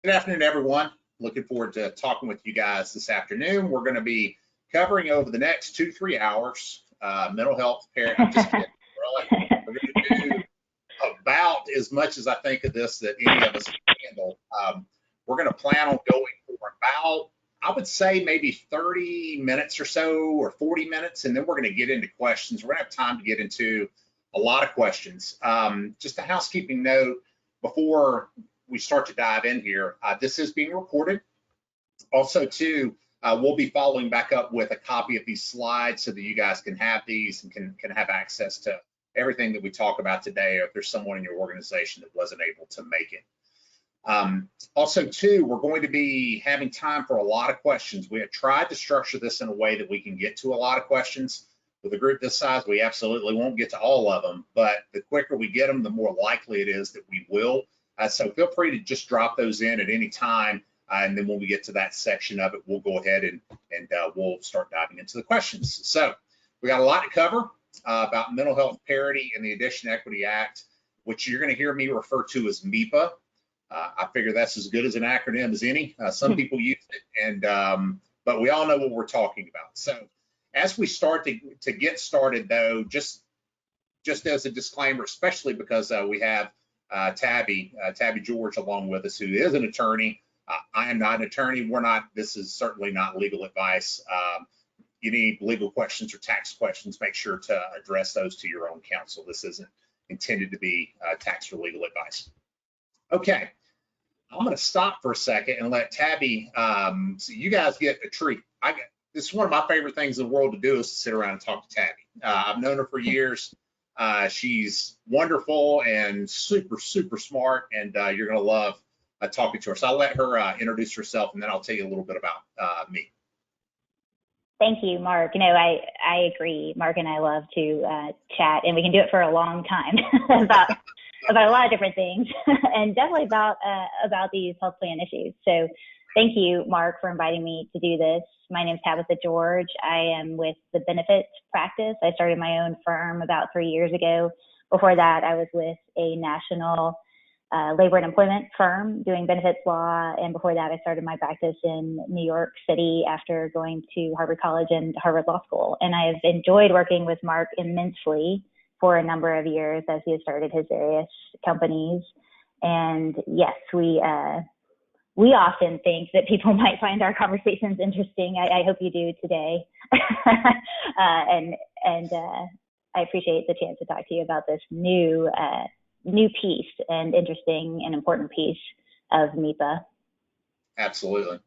Good afternoon, everyone. Looking forward to talking with you guys this afternoon. We're going to be covering over the next 2-3 hours mental health. I'm just kidding. We're going to do about as much as I think of this that any of us can handle. We're going to plan on going for about, I would say, maybe 30 minutes or so, or 40 minutes, and then we're going to get into questions. We're going to have time to get into a lot of questions. Just a housekeeping note before we start to dive in here. This is being recorded. Also, too, we'll be following back up with a copy of these slides so that you guys can have these and can have access to everything that we talk about today, or if there's someone in your organization that wasn't able to make it. Also, too, we're going to be having time for a lot of questions. We have tried to structure this in a way that we can get to a lot of questions. With a group this size, we absolutely won't get to all of them, but the quicker we get them, the more likely it is that we will. So feel free to just drop those in at any time, and then when we get to that section of it, we'll go ahead and we'll start diving into the questions. So we got a lot to cover about mental health parity and the Addition Equity Act, which you're going to hear me refer to as MEPA. I figure that's as good as an acronym as any. Some people use it, but we all know what we're talking about. So as we start to get started, though, just as a disclaimer, especially because we have Tabatha George along with us, who is an attorney. I am not an attorney. This is certainly not legal advice. You need legal questions or tax questions, make sure to address those to your own counsel. This isn't intended to be tax or legal advice. Okay, I'm going to stop for a second and let Tabby, so you guys get a treat. This is one of my favorite things in the world to do, is to sit around and talk to Tabby. I've known her for years. She's wonderful and super, super smart, and you're going to love talking to her. So I'll let her introduce herself, and then I'll tell you a little bit about me. Thank you, Mark. I agree. Mark and I love to chat, and we can do it for a long time about a lot of different things, and definitely about these health plan issues. So thank you, Mark, for inviting me to do this. My name is Tabatha George. I am with the benefits practice. I started my own firm about 3 years ago. Before that, I was with a national labor and employment firm doing benefits law. And before that, I started my practice in New York City after going to Harvard College and Harvard Law School. And I have enjoyed working with Mark immensely for a number of years as he has started his various companies. And yes, we often think that people might find our conversations interesting. I hope you do today. And I appreciate the chance to talk to you about this new piece and interesting and important piece of MEPA. Absolutely.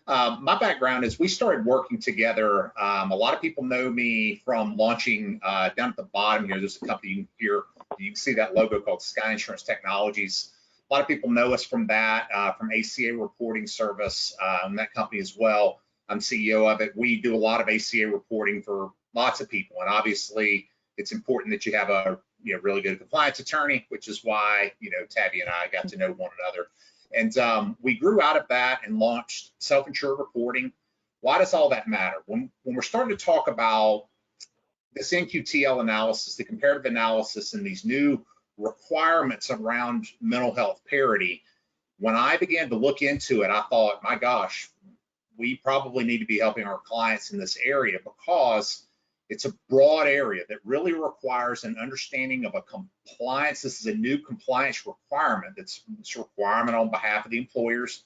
My background is we started working together. A lot of people know me from launching down at the bottom here. There's a company here. You can see that logo called Sky Insurance Technologies. A lot of people know us from that, from ACA reporting service, and that company as well. I'm CEO of it. We do a lot of ACA reporting for lots of people, and obviously it's important that you have a really good compliance attorney, which is why Tabby and I got to know one another. And we grew out of that and launched Self-Insured reporting. Why does all that matter? When we're starting to talk about this NQTL analysis, the comparative analysis, and these new requirements around mental health parity, when I began to look into it, I thought, my gosh, we probably need to be helping our clients in this area, because it's a broad area that really requires an understanding of a compliance. This is a new compliance requirement. It's a requirement on behalf of the employers,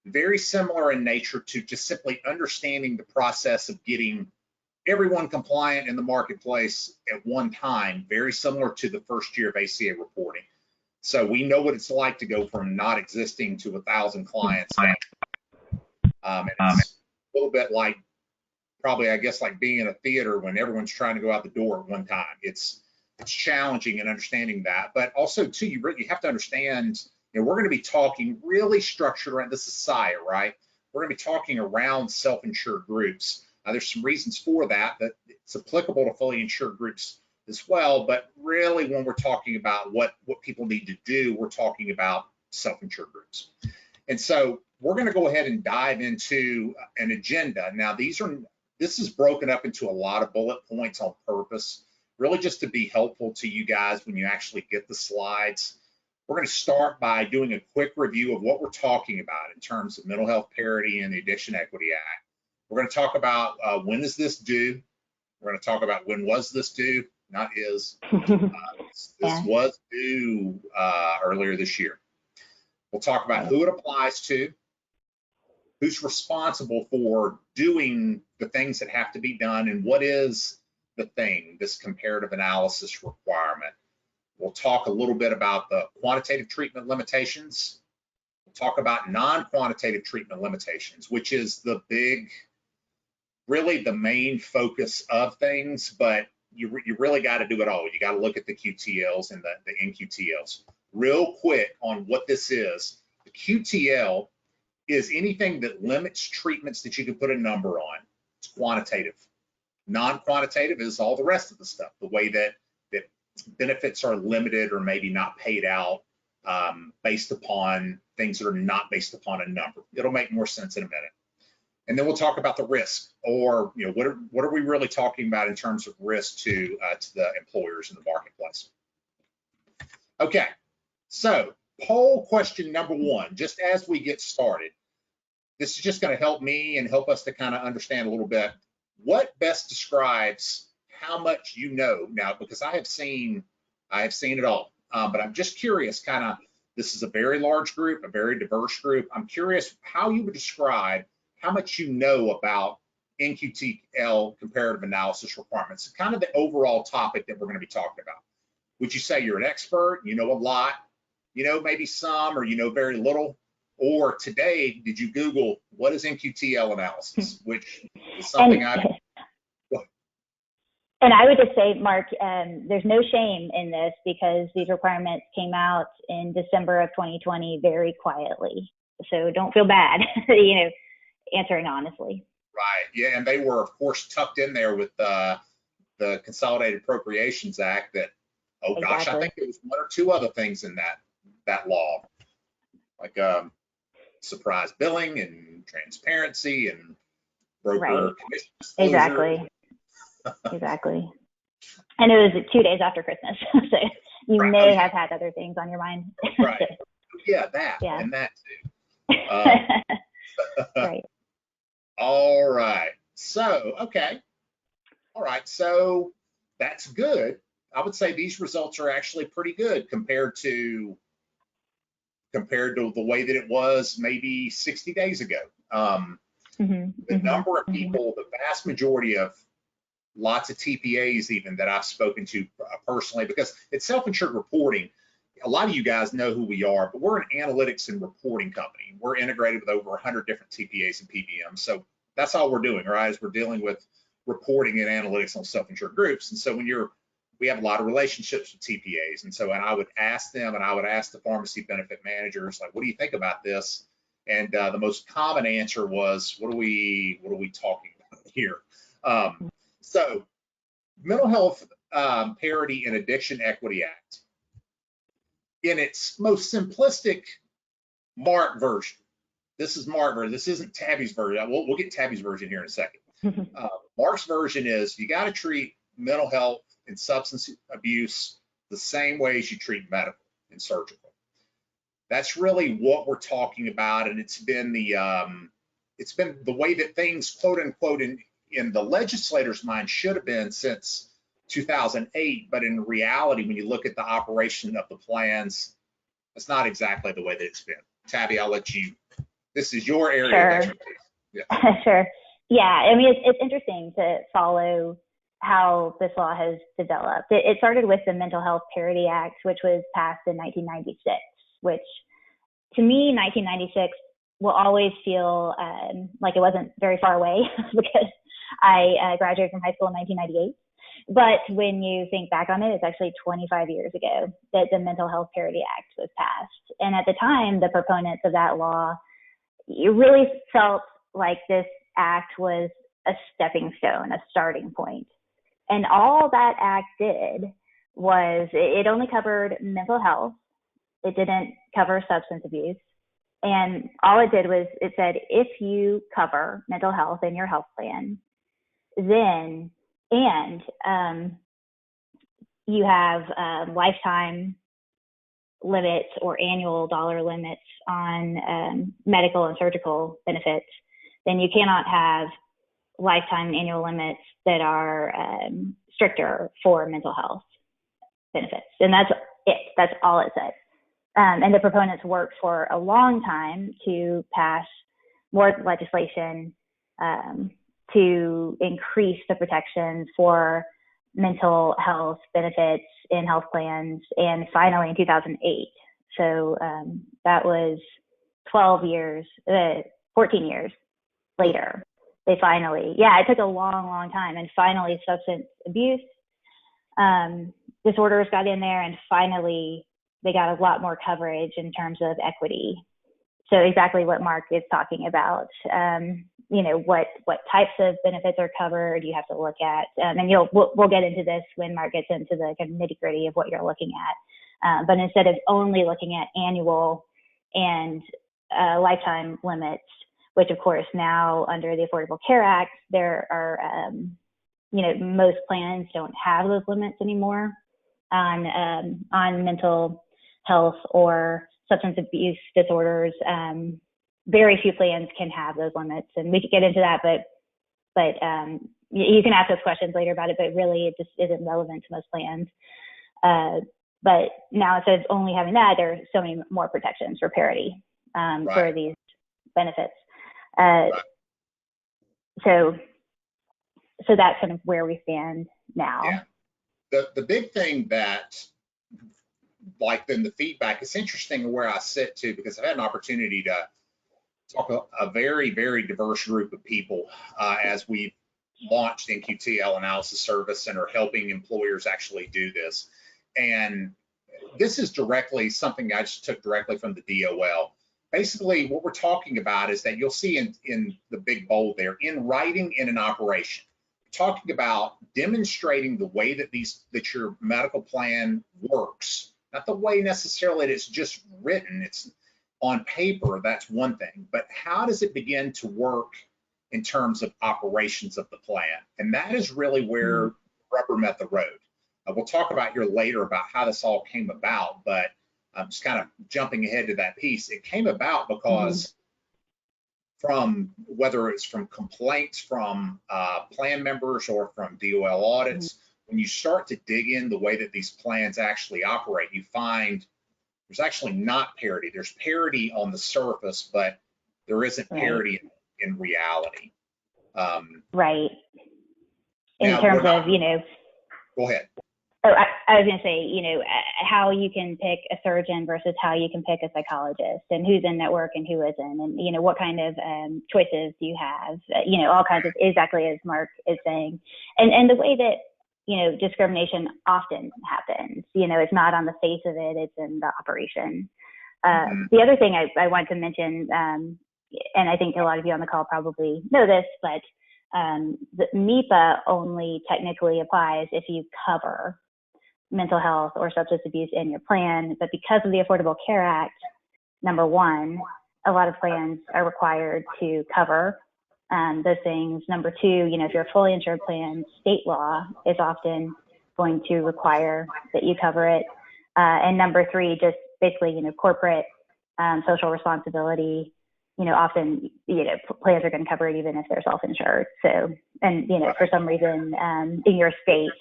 very similar in nature to just simply understanding the process of getting everyone compliant in the marketplace at one time, very similar to the first year of ACA reporting. So we know what it's like to go from not existing to 1,000 clients. And it's a little bit like, probably, I guess, like being in a theater when everyone's trying to go out the door at one time. It's challenging in understanding that, but also too, you have to understand, we're going to be talking really structured around, this is SIA, right? We're going to be talking around self-insured groups. There's some reasons for that it's applicable to fully insured groups as well, but really when we're talking about what people need to do, we're talking about self-insured groups. And so we're going to go ahead and dive into an agenda. Now, this is broken up into a lot of bullet points on purpose, really just to be helpful to you guys when you actually get the slides. We're going to start by doing a quick review of what we're talking about in terms of mental health parity and the Addiction Equity Act. We're going to talk about when is this due? We're going to talk about when was this due, not is. This was due earlier this year. We'll talk about who it applies to, who's responsible for doing the things that have to be done, and what is the thing, this comparative analysis requirement. We'll talk a little bit about the quantitative treatment limitations. We'll talk about non-quantitative treatment limitations, which is the big, really the main focus of things, but you really got to do it all. You got to look at the QTLs and the NQTLs. Real quick on what this is. The QTL is anything that limits treatments that you can put a number on. It's quantitative. Non-quantitative is all the rest of the stuff, the way that benefits are limited or maybe not paid out based upon things that are not based upon a number. It'll make more sense in a minute. And then we'll talk about the risk, or what are we really talking about in terms of risk to the employers in the marketplace. Okay, so poll question number one, just as we get started. This is just going to help me and help us to kind of understand a little bit what best describes how much you know now, because I have seen it all, but I'm just curious, kind of, this is a very large group, a very diverse group. I'm curious how you would describe how much you know about NQTL comparative analysis requirements, kind of the overall topic that we're going to be talking about. Would you say you're an expert, you know a lot, you know maybe some, or you know very little? Or today, did you Google what is NQTL analysis, which is something And I would just say, Mark, there's no shame in this because these requirements came out in December of 2020 very quietly. So don't feel bad, answering honestly. Right. Yeah. And they were, of course, tucked in there with the Consolidated Appropriations Act that, oh gosh, exactly. I think there was one or two other things in that law, like surprise billing and transparency and broker commission disclosure. Exactly. Exactly. And it was 2 days after Christmas, so you may have had other things on your mind. Right. Yeah, and that too. Right. All right. So, okay. All right. So that's good. I would say these results are actually pretty good compared to the way that it was maybe 60 days ago. The number of people, the vast majority of lots of TPAs even that I've spoken to personally, because it's self-insured reporting. A lot of you guys know who we are, but we're an analytics and reporting company. We're integrated with over 100 different TPAs and PBMs. So that's all we're doing, right? Is we're dealing with reporting and analytics on self-insured groups. And so we have a lot of relationships with TPAs. And I would ask them, and I would ask the pharmacy benefit managers, like, what do you think about this? And the most common answer was, what are we talking about here? So Mental Health Parity and Addiction Equity Act, in its most simplistic Mark version. This is Mark version. This isn't Tabby's version. We'll get Tabby's version here in a second. Mark's version is you got to treat mental health and substance abuse the same way as you treat medical and surgical. That's really what we're talking about, and it's been the way that things, quote unquote, in the legislator's mind should have been since 2008, but in reality, when you look at the operation of the plans, it's not exactly the way that it's been. Tabby, I'll let you, this is your area of expertise. Yeah. Sure. Yeah, I mean, it's interesting to follow how this law has developed. It started with the Mental Health Parity Act, which was passed in 1996, which to me, 1996 will always feel like it wasn't very far away because I graduated from high school in 1998. But when you think back on it, it's actually 25 years ago that the Mental Health Parity Act was passed. And at the time, the proponents of that law, you really felt like this act was a stepping stone, a starting point. And all that act did was it only covered mental health. It didn't cover substance abuse. And all it did was it said, if you cover mental health in your health plan, then, and you have lifetime limits or annual dollar limits on medical and surgical benefits, then you cannot have lifetime annual limits that are stricter for mental health benefits. And that's it. That's all it says. And the proponents worked for a long time to pass more legislation to increase the protections for mental health benefits in health plans, and finally in 2008. So that was 14 years later, they finally, it took a long time, and finally substance abuse disorders got in there, and finally they got a lot more coverage in terms of equity. So exactly what Mark is talking about. What types of benefits are covered, you have to look at, and we'll get into this when Mark gets into the kind of nitty gritty of what you're looking at. But instead of only looking at annual and lifetime limits, which of course now under the Affordable Care Act, there are, most plans don't have those limits anymore on mental health or substance abuse disorders. Very few plans can have those limits, and we could get into that, but you can ask those questions later about it, but really it just isn't relevant to most plans. But now instead of only having that, there are so many more protections for parity for these benefits. So that's kind of where we stand now. Yeah. The big thing that, like in the feedback, it's interesting where I sit too, because I've had an opportunity to talk to a very, very diverse group of people as we launched NQTL Analysis Service and are helping employers actually do this. And this is directly something I just took directly from the DOL. Basically, what we're talking about is that you'll see in the big bold there, in writing in an operation, talking about demonstrating the way that your medical plan works, not the way necessarily that it's just written. It's on paper, that's one thing, but how does it begin to work in terms of operations of the plan? And that is really where rubber met the road. We'll talk about here later about how this all came about, but I'm just kind of jumping ahead to that piece. It came about because from whether it's from complaints from plan members or from DOL audits, when you start to dig in the way that these plans actually operate, you find there's actually not parity. There's parity on the surface, but there isn't parity in reality. Right. In terms of, Go ahead. Oh, I was going to say, how you can pick a surgeon versus how you can pick a psychologist, and who's in network and who isn't, and, what kind of choices do you have, all kinds of, exactly as Mark is saying. And the way that, discrimination often happens, it's not on the face of it, it's in the operation. The other thing I want to mention, and I think a lot of you on the call probably know this, but the MEPA only technically applies if you cover mental health or substance abuse in your plan. But because of the Affordable Care Act, number one, a lot of plans are required to cover those things. Number two, if you're a fully insured plan, state law is often going to require that you cover it. And number three, just basically, corporate social responsibility, often, plans are going to cover it even if they're self-insured. So, and, for some reason in your state,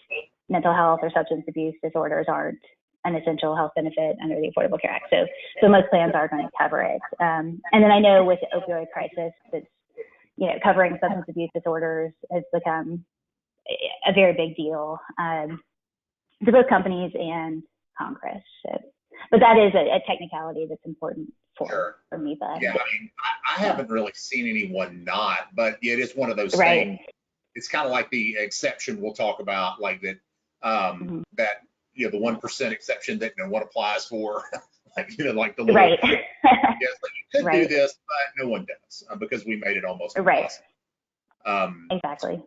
mental health or substance abuse disorders aren't an essential health benefit under the Affordable Care Act. So most plans are going to cover it. And then I know with the opioid crisis, it's, covering substance abuse disorders has become a very big deal to both companies and Congress. So, but that is a technicality that's important for MEPA. Yeah, I haven't really seen anyone not, but it is one of those things. It's kind of like the exception we'll talk about, like that, that, the 1% exception that no one applies for, like, like the little, yes, like you could do this, but no one does because we made it almost impossible. Exactly.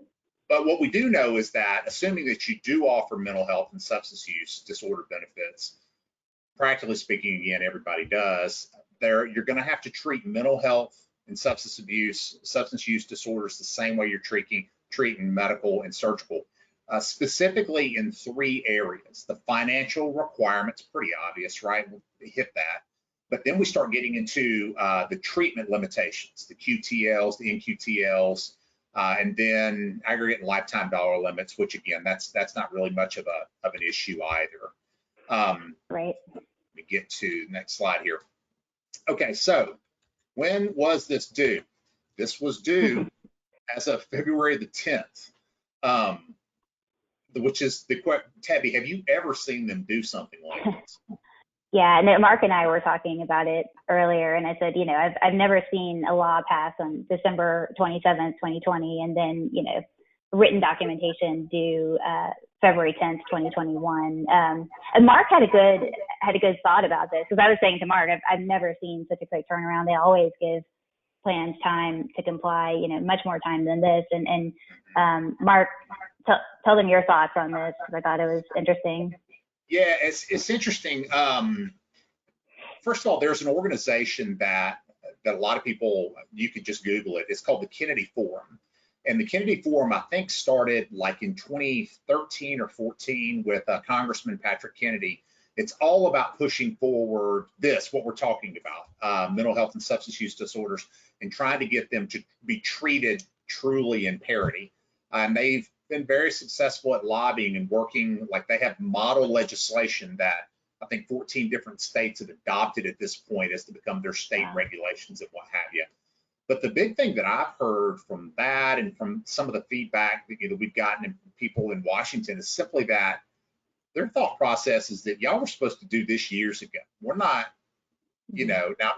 But what we do know is that, assuming that you do offer mental health and substance use disorder benefits, practically speaking, again, everybody does, you're going to have to treat mental health and substance use disorders the same way you're treating medical and surgical. specifically in 3 areas. The financial requirements, pretty obvious, right? We'll hit that. But then we start getting into the treatment limitations, the QTLs, the NQTLs, and then aggregate and lifetime dollar limits, which again, that's not really much of an issue either. Right. Let me get to the next slide here. Okay, so when was this due? This was due as of February the 10th, which is the question. Tabby, have you ever seen them do something like this? Yeah, no, Mark and I were talking about it earlier, and I said, you know, I've never seen a law pass on December 27th, 2020, and then, you know, written documentation due February 10th, 2021. And Mark had a good thought about this, because I was saying to Mark, I've never seen such a quick turnaround. They always give plans time to comply, you know, much more time than this. And Mark, tell them your thoughts on this, because I thought it was interesting. Yeah, it's interesting. First of all, there's an organization that a lot of people, you could just Google it. It's called the Kennedy Forum. And the Kennedy Forum, I think, started like in 2013 or 14 with Congressman Patrick Kennedy. It's all about pushing forward what we're talking about, mental health and substance use disorders, and trying to get them to be treated truly in parity. And they've been very successful at lobbying and working, like they have model legislation that I think 14 different states have adopted at this point as to become their state regulations and what have you. But the big thing that I've heard from that and from some of the feedback that we've gotten from people in Washington is simply that their thought process is that y'all were supposed to do this years ago. We're not, you know, now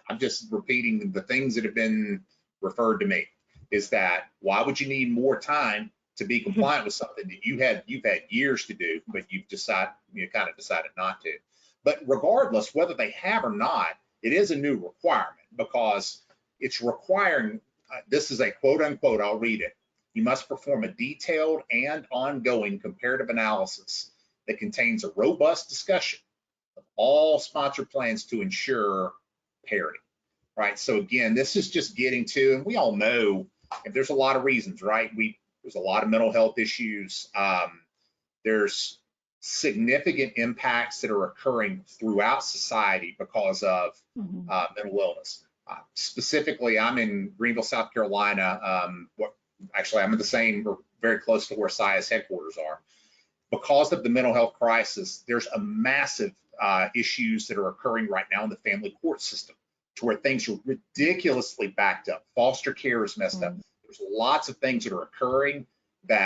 I'm just repeating the things that have been referred to me. Is that why would you need more time to be compliant with something that you've had years to do, but you kind of decided not to? But regardless, whether they have or not, it is a new requirement, because it's requiring, this is a quote unquote, I'll read it. You must perform a detailed and ongoing comparative analysis that contains a robust discussion of all sponsored plans to ensure parity, right? So again, this is just getting to, and we all know, and there's a lot of reasons, right? There's a lot of mental health issues. There's significant impacts that are occurring throughout society because of mental illness. Specifically, I'm in Greenville, South Carolina. Actually, I'm in the same, or very close to where SIA's headquarters are. Because of the mental health crisis, there's a massive issues that are occurring right now in the family court system, to where things are ridiculously backed up. Foster care is messed up. There's lots of things that are occurring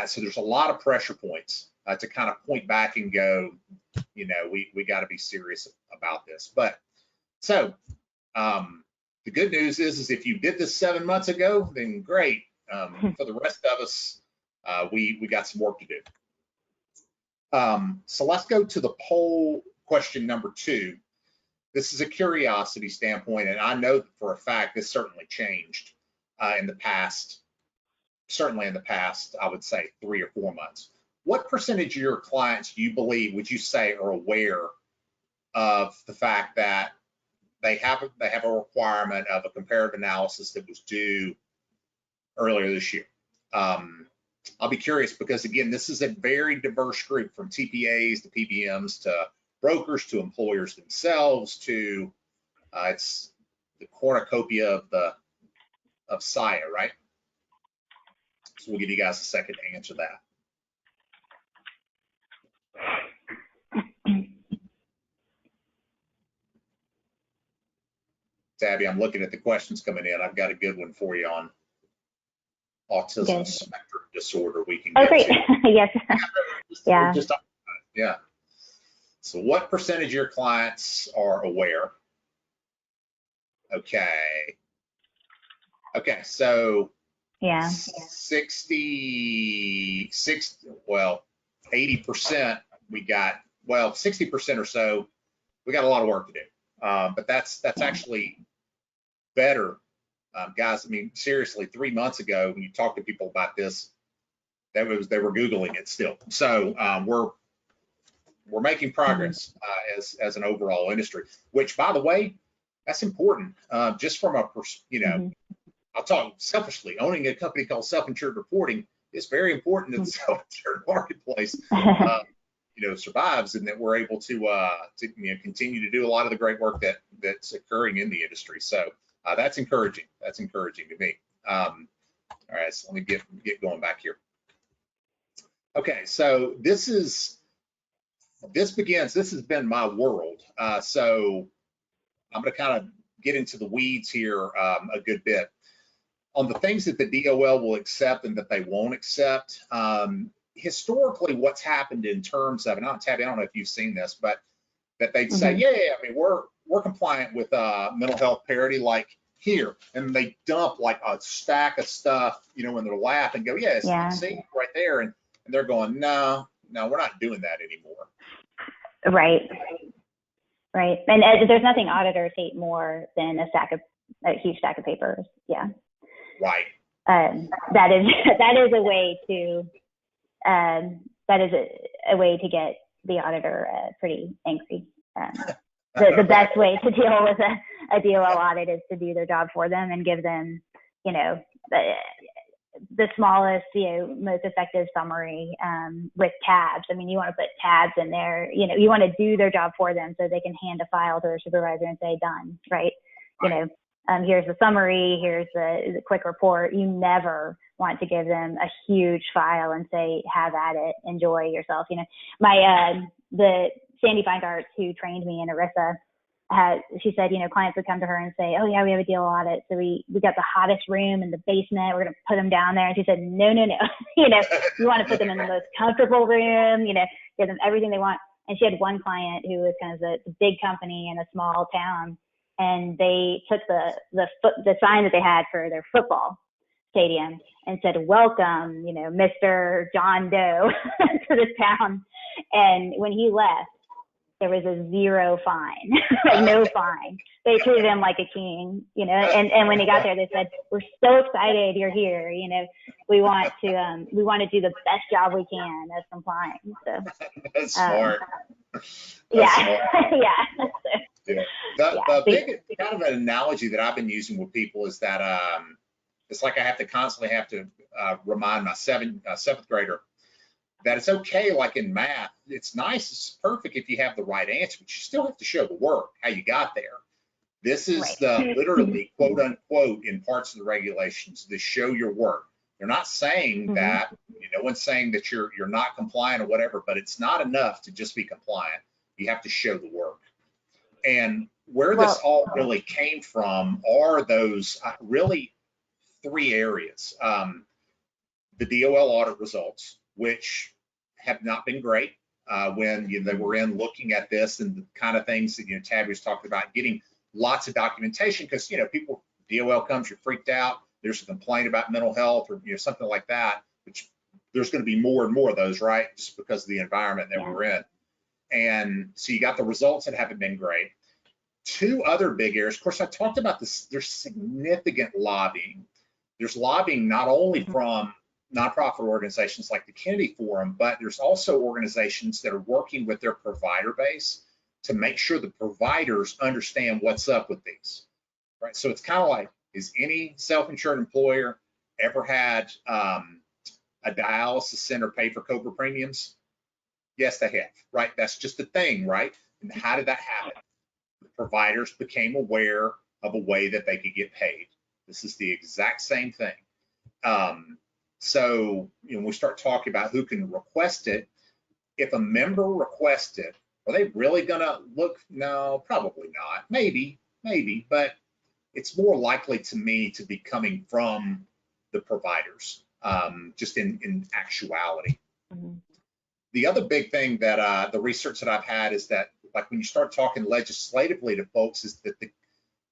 so there's a lot of pressure points to kind of point back and go, you know, we got to be serious about this. But so the good news is if you did this 7 months ago, then great. For the rest of us, we got some work to do. So let's go to the poll question number 2. This is a curiosity standpoint, and I know for a fact this certainly changed in the past, I would say 3 or 4 months. What percentage of your clients would you say are aware of the fact that they have a requirement of a comparative analysis that was due earlier this year? I'll be curious, because again, this is a very diverse group, from TPAs to PBMs to brokers to employers themselves to it's the cornucopia of SIA, right? So we'll give you guys a second to answer that. Tabby, I'm looking at the questions coming in. I've got a good one for you on autism spectrum disorder. We can get great. to. Yes. Yeah. So what percentage of your clients are aware? Okay, so 80%, we got, 60% or so, we got a lot of work to do. But that's actually better. Guys, I mean, seriously, 3 months ago, when you talk to people about this, they were Googling it still. So we're making progress as an overall industry, which, by the way, that's important. Just from a, I'll talk selfishly, owning a company called Self-Insured Reporting, is very important that the self-insured marketplace, survives, and that we're able to continue to do a lot of the great work that's occurring in the industry. So that's encouraging. That's encouraging to me. All right, so let me get going back here. Okay, so this has been my world. So I'm going to kind of get into the weeds here a good bit on the things that the DOL will accept and that they won't accept. Historically, what's happened in terms of, and Tabby, I don't know if you've seen this, but that they'd say, I mean, we're compliant with mental health parity, like here, and they dump like a stack of stuff, in their lap and go, see right there, and they're going, no, we're not doing that anymore. Right. And there's nothing auditors hate more than a huge stack of papers. Yeah. Right. That is a way to get the auditor pretty angry. The best way to deal with a DOL audit is to do their job for them and give them, the smallest, most effective summary with tabs. I mean, you want to put tabs in there, you want to do their job for them so they can hand a file to their supervisor and say, done, right? Here's the summary, here's the quick report. You never want to give them a huge file and say, have at it, enjoy yourself. The Sandy Feingartz, who trained me in ERISA, she said, clients would come to her and say, oh yeah, we have a DOL audit. So we got the hottest room in the basement. We're going to put them down there. And she said, no. You want to put them in the most comfortable room, give them everything they want. And she had one client who was kind of the big company in a small town. And they took the sign that they had for their football stadium and said, welcome, Mr. John Doe to this town. And when he left, there was a zero fine, like no fine. They treated him like a king, and when he got there, they said, we're so excited you're here. We want to do the best job we can as complying. So that's smart. Yeah. The big kind of an analogy that I've been using with people is that it's like I have to constantly remind my seventh grader that it's okay, like in math, it's nice, it's perfect if you have the right answer, but you still have to show the work, how you got there. This is the literally, quote unquote, in parts of the regulations, the show your work. They're not saying that, no one's saying that you're not compliant or whatever, but it's not enough to just be compliant. You have to show the work. And where this all really came from are those really three areas. The DOL audit results, which have not been great when they were in looking at this and the kind of things that Tabby was talking about, getting lots of documentation because people, DOL comes, you're freaked out, there's a complaint about mental health or something like that, which there's going to be more and more of those, right? Just because of the environment that we're in. And so you got the results that haven't been great. Two other big areas, of course, I talked about this, there's significant lobbying. There's lobbying not only from nonprofit organizations like the Kennedy Forum, but there's also organizations that are working with their provider base to make sure the providers understand what's up with these, right? So it's kind of like, is any self-insured employer ever had a dialysis center pay for COBRA premiums? Yes, they have, right? That's just a thing, right? And how did that happen? The providers became aware of a way that they could get paid. This is the exact same thing. So, we start talking about who can request it. If a member requests it, are they really gonna look? No, probably not. Maybe, but it's more likely to me to be coming from the providers, just in actuality. The other big thing that the research that I've had is that, like when you start talking legislatively to folks, is that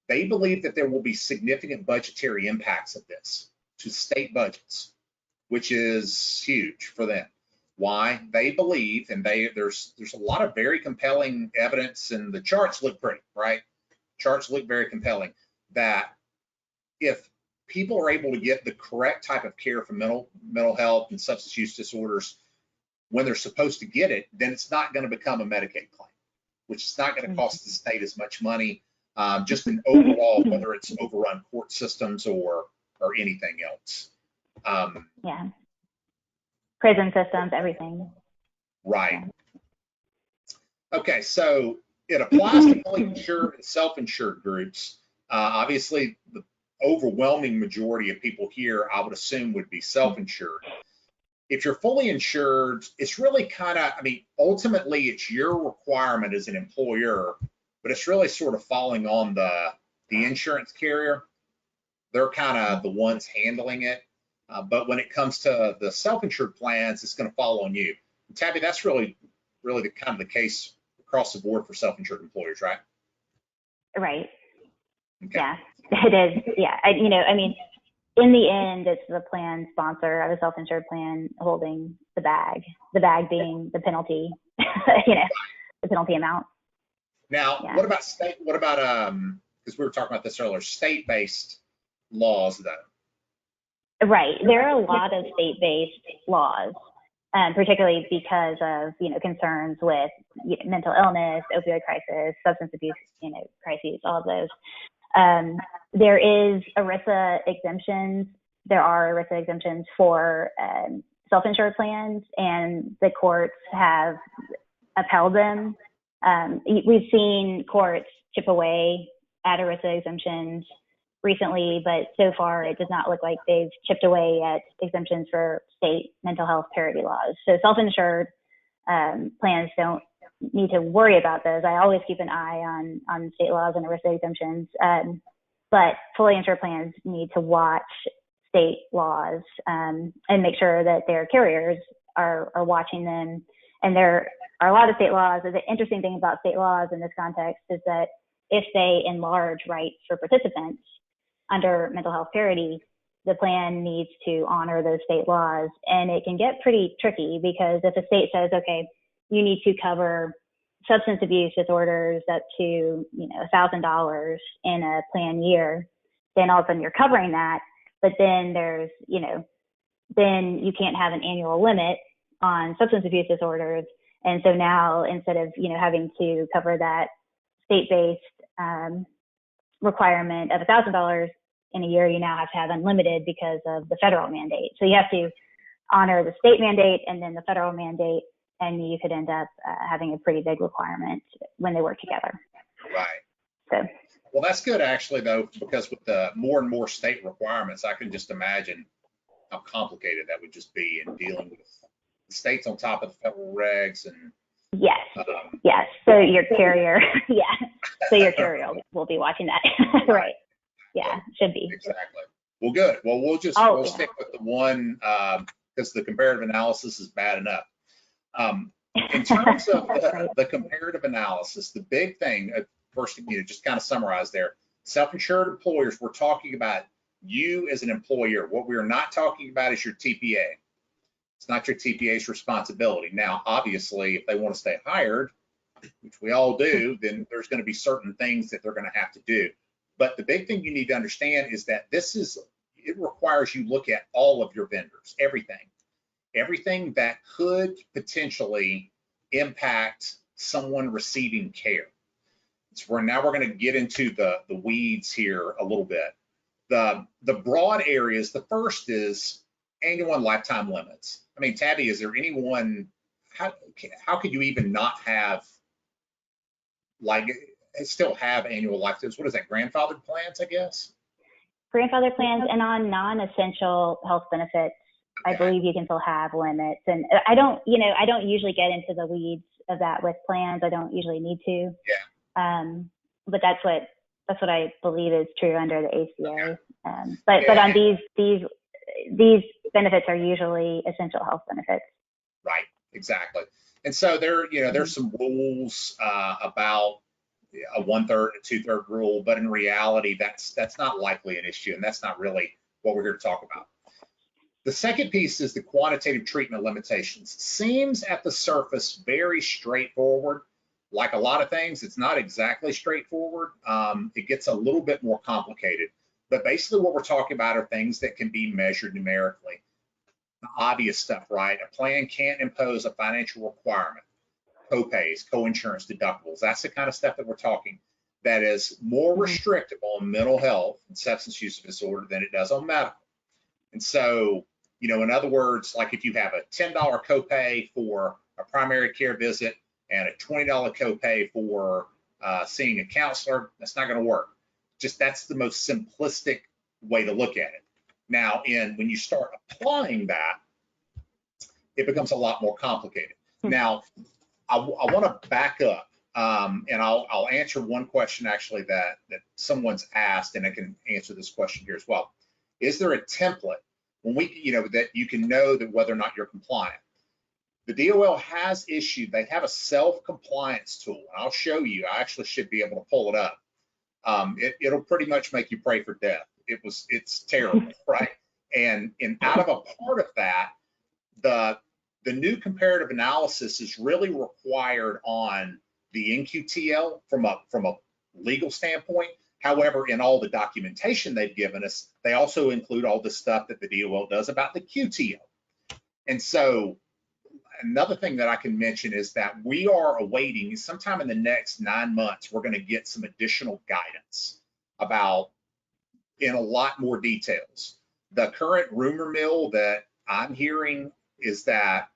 they believe that there will be significant budgetary impacts of this to state budgets, which is huge for them. Why? They believe, and there's a lot of very compelling evidence, and the charts look pretty, right? Charts look very compelling, that if people are able to get the correct type of care for mental health and substance use disorders when they're supposed to get it, then it's not going to become a Medicaid claim, which is not going to cost the state as much money, just in overall, whether it's overrun court systems or anything else. prison systems, everything. Right. Okay, so it applies to fully insured and self-insured groups. Obviously, the overwhelming majority of people here, I would assume, would be self-insured. If you're fully insured, it's really kind of, I mean, ultimately it's your requirement as an employer, but it's really sort of falling on the insurance carrier. They're kind of the ones handling it. But when it comes to the self-insured plans, it's going to fall on you. And Tabby, that's really the kind of the case across the board for self-insured employers, right? Right. Okay. Yeah, it is. Yeah. I mean, in the end, it's the plan sponsor of a self-insured plan holding the bag being the penalty, the penalty amount. Now, Yeah. what about because we were talking about this earlier, state-based laws though? Right. There are a lot of state-based laws, particularly because of, concerns with mental illness, opioid crisis, substance abuse, crises, all of those. There is ERISA exemptions. There are ERISA exemptions for self-insured plans, and the courts have upheld them. We've seen courts chip away at ERISA exemptions recently, but so far it does not look like they've chipped away at exemptions for state mental health parity laws. So self-insured plans don't need to worry about those. I always keep an eye on state laws and ERISA exemptions, but fully insured plans need to watch state laws and make sure that their carriers are watching them. And there are a lot of state laws. The interesting thing about state laws in this context is that if they enlarge rights for participants under mental health parity, the plan needs to honor those state laws. And it can get pretty tricky because if a state says, okay, you need to cover substance abuse disorders up to, $1,000 in a plan year, then all of a sudden you're covering that. But then there's, then you can't have an annual limit on substance abuse disorders. And so now instead of, having to cover that state-based requirement of $1,000 in a year, you now have to have unlimited because of the federal mandate. So you have to honor the state mandate and then the federal mandate, and you could end up having a pretty big requirement when they work together. Right. So. Well, that's good actually, though, because with the more and more state requirements, I can just imagine how complicated that would just be in dealing with the states on top of the federal regs and. Yes. Yes. So your carrier, So your carrier will be watching that, right? Yeah, should be. Exactly. Well, good. Well, we'll stick with the one because the comparative analysis is bad enough. In terms of the comparative analysis, the big thing, first, just kind of summarize there, self-insured employers, we're talking about you as an employer. What we're not talking about is your TPA. It's not your TPA's responsibility. Now, obviously, if they want to stay hired, which we all do, then there's going to be certain things that they're going to have to do. But the big thing you need to understand is that it requires you look at all of your vendors, everything that could potentially impact someone receiving care. So now we're going to get into the weeds here a little bit. The broad areas, the first is annual and lifetime limits. I mean, Tabby, is there anyone, how could you even not have, still have annual lifetimes? What is that, grandfathered plans, I guess? Grandfathered plans, and on non-essential health benefits, okay. I believe you can still have limits. And I don't usually get into the weeds of that with plans. I don't usually need to. Yeah. But that's what I believe is true under the ACA. Okay. But on these benefits are usually essential health benefits. Right. Exactly. And so there's some rules about a 1/3 and 2/3 rule, but in reality, that's not likely an issue, and that's not really what we're here to talk about. The second piece is the quantitative treatment limitations. Seems at the surface very straightforward. Like a lot of things, it's not exactly straightforward. It gets a little bit more complicated, but basically what we're talking about are things that can be measured numerically. The obvious stuff, right? A plan can't impose a financial requirement. Co-pays, co-insurance, deductibles. That's the kind of stuff that we're talking that is more restrictive on mental health and substance use disorder than it does on medical. And so You know, in other words, like if you have a $10 copay for a primary care visit and a $20 copay for seeing a counselor, that's not going to work. Just that's the most simplistic way to look at it. Now, when you start applying that, it becomes a lot more complicated. Now, I want to back up, and I'll answer one question actually that someone's asked, and I can answer this question here as well. Is there a template when that you can know that whether or not you're compliant? The DOL has issued, they have a self-compliance tool, and I'll show you. I actually should be able to pull it up. It'll pretty much make you pray for death. It's terrible, right? And out of a part of that, the new comparative analysis is really required on the NQTL from a legal standpoint. However, in all the documentation they've given us, they also include all the stuff that the DOL does about the QTL. And so another thing that I can mention is that we are awaiting, sometime in the next 9 months, we're going to get some additional guidance about, in a lot more details. The current rumor mill that I'm hearing is that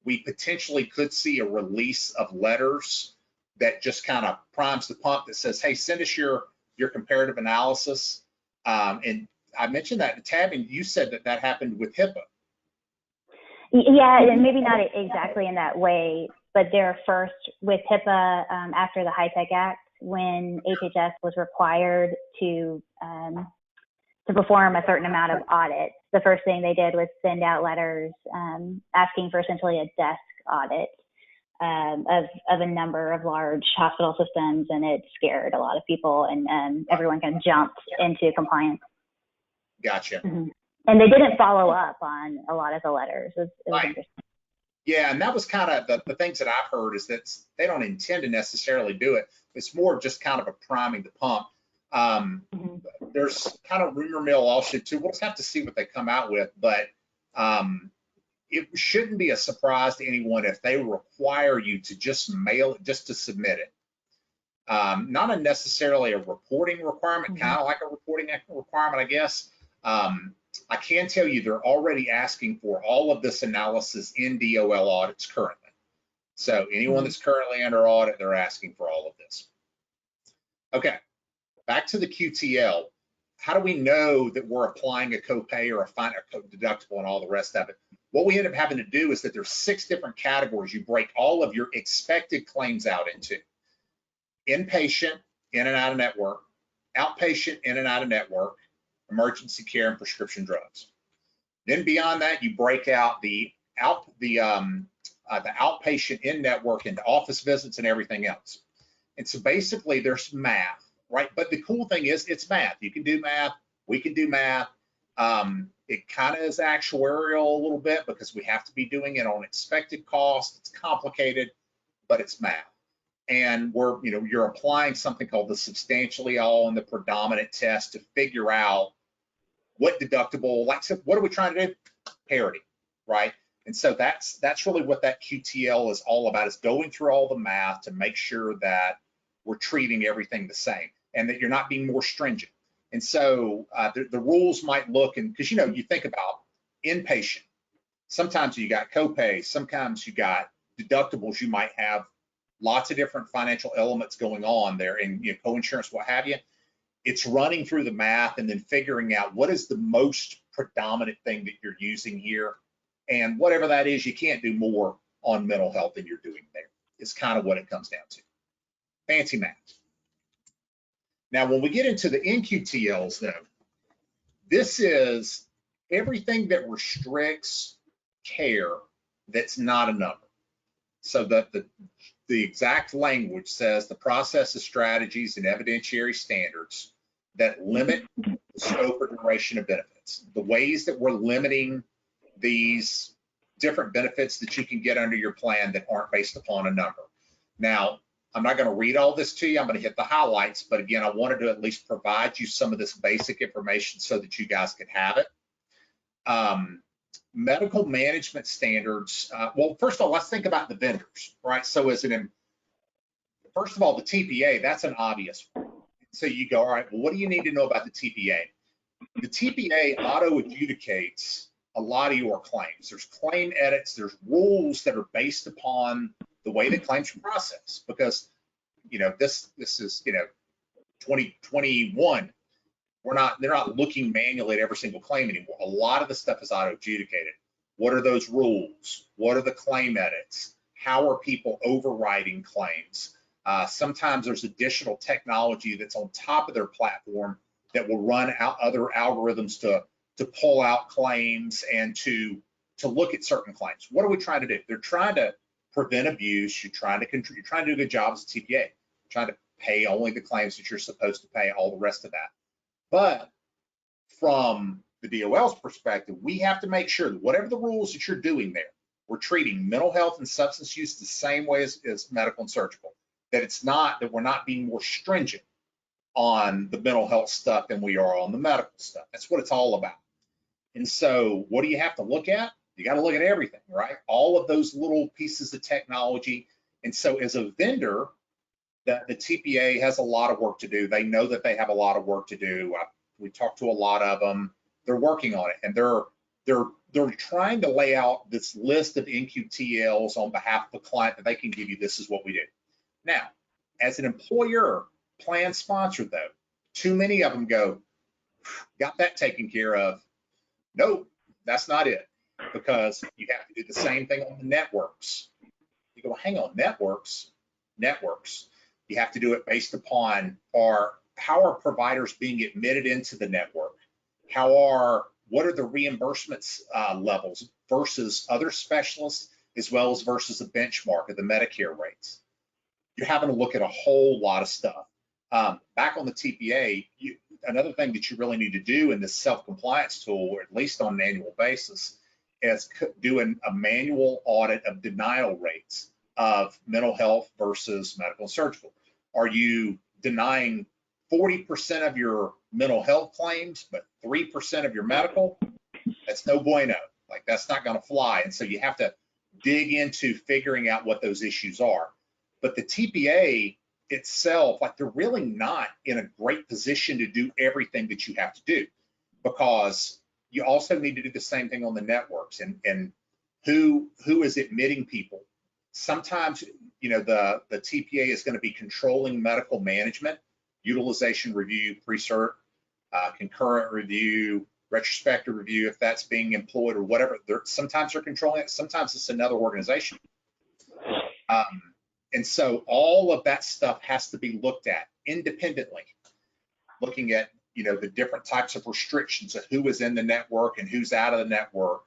we potentially could see a release of letters that just kind of primes the pump that says, hey, send us your comparative analysis. And I mentioned that to Tab, and you said that happened with HIPAA. Yeah, and maybe not exactly in that way, but they're first with HIPAA after the HITECH Act, when HHS was required to perform a certain amount of audits. The first thing they did was send out letters asking for essentially a desk audit of a number of large hospital systems, and it scared a lot of people, and everyone kind of jumped into compliance. Gotcha. Mm-hmm. And they didn't follow up on a lot of the letters. It was right. Interesting. Yeah, and that was kind of the things that I've heard is that they don't intend to necessarily do it. It's more just kind of a priming the pump. Mm-hmm. There's kind of rumor mill also too. We'll just have to see what they come out with, but it shouldn't be a surprise to anyone if they require you to just mail it, just to submit it. Not necessarily a reporting requirement, kind of like a reporting requirement, I guess. I can tell you they're already asking for all of this analysis in DOL audits currently. So anyone that's currently under audit, they're asking for all of this. Okay, back to the QTL. How do we know that we're applying a copay or a deductible and all the rest of it? What we end up having to do is that there's 6 different categories you break all of your expected claims out into. Inpatient, in and out of network, outpatient, in and out of network, emergency care, and prescription drugs. Then beyond that, you break out the outpatient in network into office visits and everything else. And so basically there's math, right? But the cool thing is it's math. You can do math, we can do math. It kind of is actuarial a little bit because we have to be doing it on expected cost. It's complicated, but it's math. And you're applying something called the substantially all and the predominant test to figure out what deductible, like what are we trying to do? Parity, right? And so that's really what that QTL is all about, is going through all the math to make sure that we're treating everything the same and that you're not being more stringent. And so the rules might look, and because you think about inpatient, sometimes you got copays, sometimes you got deductibles, you might have lots of different financial elements going on there, and co-insurance, what have you. It's running through the math and then figuring out what is the most predominant thing that you're using here, and whatever that is, you can't do more on mental health than you're doing there. It's kind of what it comes down to. Fancy math. Now, when we get into the NQTLs, though, this is everything that restricts care that's not a number. So that the exact language says the processes, strategies, and evidentiary standards that limit the scope or duration of benefits. The ways that we're limiting these different benefits that you can get under your plan that aren't based upon a number. Now, I'm not going to read all this to you. I'm going to hit the highlights, but again, I wanted to at least provide you some of this basic information so that you guys could have it. Medical management standards. Well, first of all, let's think about the vendors, right? So first of all, the TPA, that's an obvious one. So you go, all right, well, what do you need to know about the TPA? The TPA auto adjudicates a lot of your claims. There's claim edits, there's rules that are based upon the way that claims are processed, because, you know, this is, you know, 2021. They're not looking manually at every single claim anymore. A lot of the stuff is auto adjudicated. What are those rules? What are the claim edits? How are people overriding claims? Sometimes there's additional technology that's on top of their platform that will run out other algorithms to pull out claims and to look at certain claims. What are we trying to do? They're trying to prevent abuse. You're trying to do a good job as a TPA. You're trying to pay only the claims that you're supposed to pay, all the rest of that. But from the DOL's perspective, we have to make sure that whatever the rules that you're doing there, we're treating mental health and substance use the same way as medical and surgical. That we're not being more stringent on the mental health stuff than we are on the medical stuff. That's what it's all about. And so what do you have to look at? You got to look at everything, right? All of those little pieces of technology. And so as a vendor, the TPA has a lot of work to do. They know that they have a lot of work to do. We talked to a lot of them. They're working on it, and they're trying to lay out this list of NQTLs on behalf of the client that they can give you. This is what we do. Now, as an employer, plan sponsor though, too many of them go, got that taken care of. Nope, that's not it, because you have to do the same thing on the networks. You go, hang on, networks. You have to do it based upon how are providers being admitted into the network? What are the reimbursements levels versus other specialists, as well as versus the benchmark of the Medicare rates? You're having to look at a whole lot of stuff. Back on the TPA, another thing that you really need to do in this self-compliance tool, or at least on an annual basis, is doing a manual audit of denial rates of mental health versus medical and surgical. Are you denying 40% of your mental health claims, but 3% of your medical? That's no bueno. Like, that's not going to fly. And so you have to dig into figuring out what those issues are. But the TPA itself, like, they're really not in a great position to do everything that you have to do, because you also need to do the same thing on the networks, and who is admitting people. Sometimes, you know, the TPA is going to be controlling medical management, utilization review, pre-cert, concurrent review, retrospective review, if that's being employed or whatever. Sometimes they're controlling it, sometimes it's another organization. And so all of that stuff has to be looked at independently, looking at, you know, the different types of restrictions of who is in the network and who's out of the network,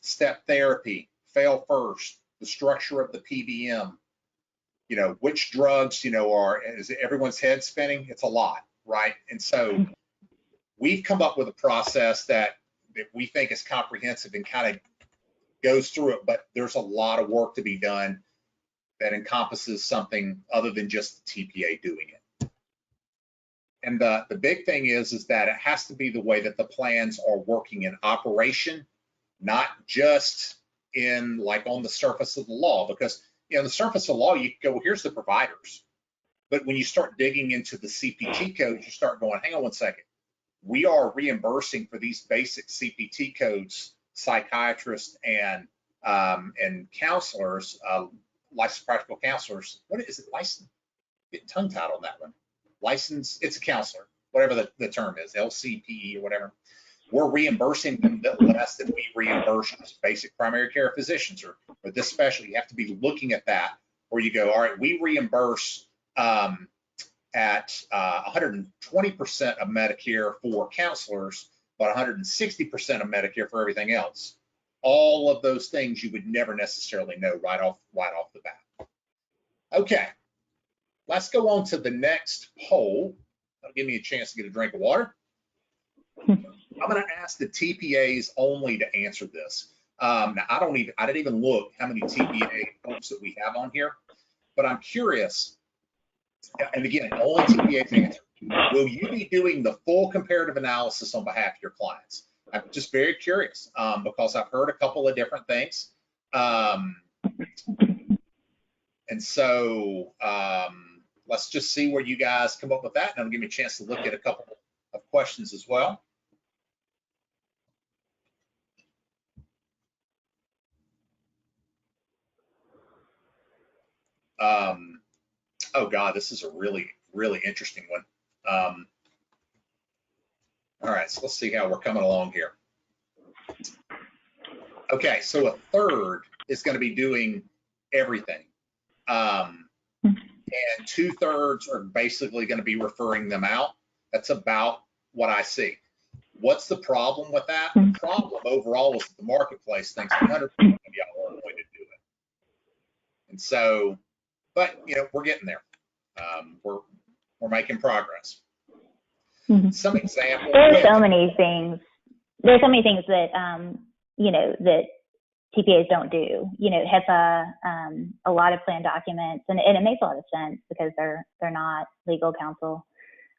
step therapy, fail first, the structure of the PBM, you know, which drugs, you know, is everyone's head spinning? It's a lot, right? And so we've come up with a process that we think is comprehensive and kind of goes through it, but there's a lot of work to be done that encompasses something other than just the TPA doing it. And the big thing is that it has to be the way that the plans are working in operation, not just in, like, on the surface of the law, because, you know, on the surface of the law, you go, well, here's the providers. But when you start digging into the CPT codes, you start going, hang on one second. We are reimbursing for these basic CPT codes, psychiatrists and counselors, licensed practical counselors. What is it? Licensed? Get tongue-tied on that one. Licensed, it's a counselor, whatever the term is, LCPE or whatever. We're reimbursing them less than we reimburse basic primary care physicians or this specialty. You have to be looking at that, where you go, all right, we reimburse at 120% of Medicare for counselors, but 160% of Medicare for everything else. All of those things you would never necessarily know right off the bat. Okay, let's go on to the next poll. That'll give me a chance to get a drink of water. I'm going to ask the TPAs only to answer this. Now, I didn't even look how many TPA folks that we have on here, but I'm curious. And again, only TPAs answer. Will you be doing the full comparative analysis on behalf of your clients? I'm just very curious, because I've heard a couple of different things. And so let's just see where you guys come up with that, and it'll give me a chance to look at a couple of questions as well. Oh God, this is a really, really interesting one. All right, so let's see how we're coming along here. Okay, so a third is going to be doing everything. And 2/3 are basically going to be referring them out. That's about what I see. What's the problem with that? The problem overall is that the marketplace thinks 100% of y'all are going to do it. And so, but you know, we're getting there. We're making progress. Some examples. There's so many things. There's so many things that you know, that TPAs don't do. You know, HIPAA, a lot of plan documents, and it makes a lot of sense because they're not legal counsel,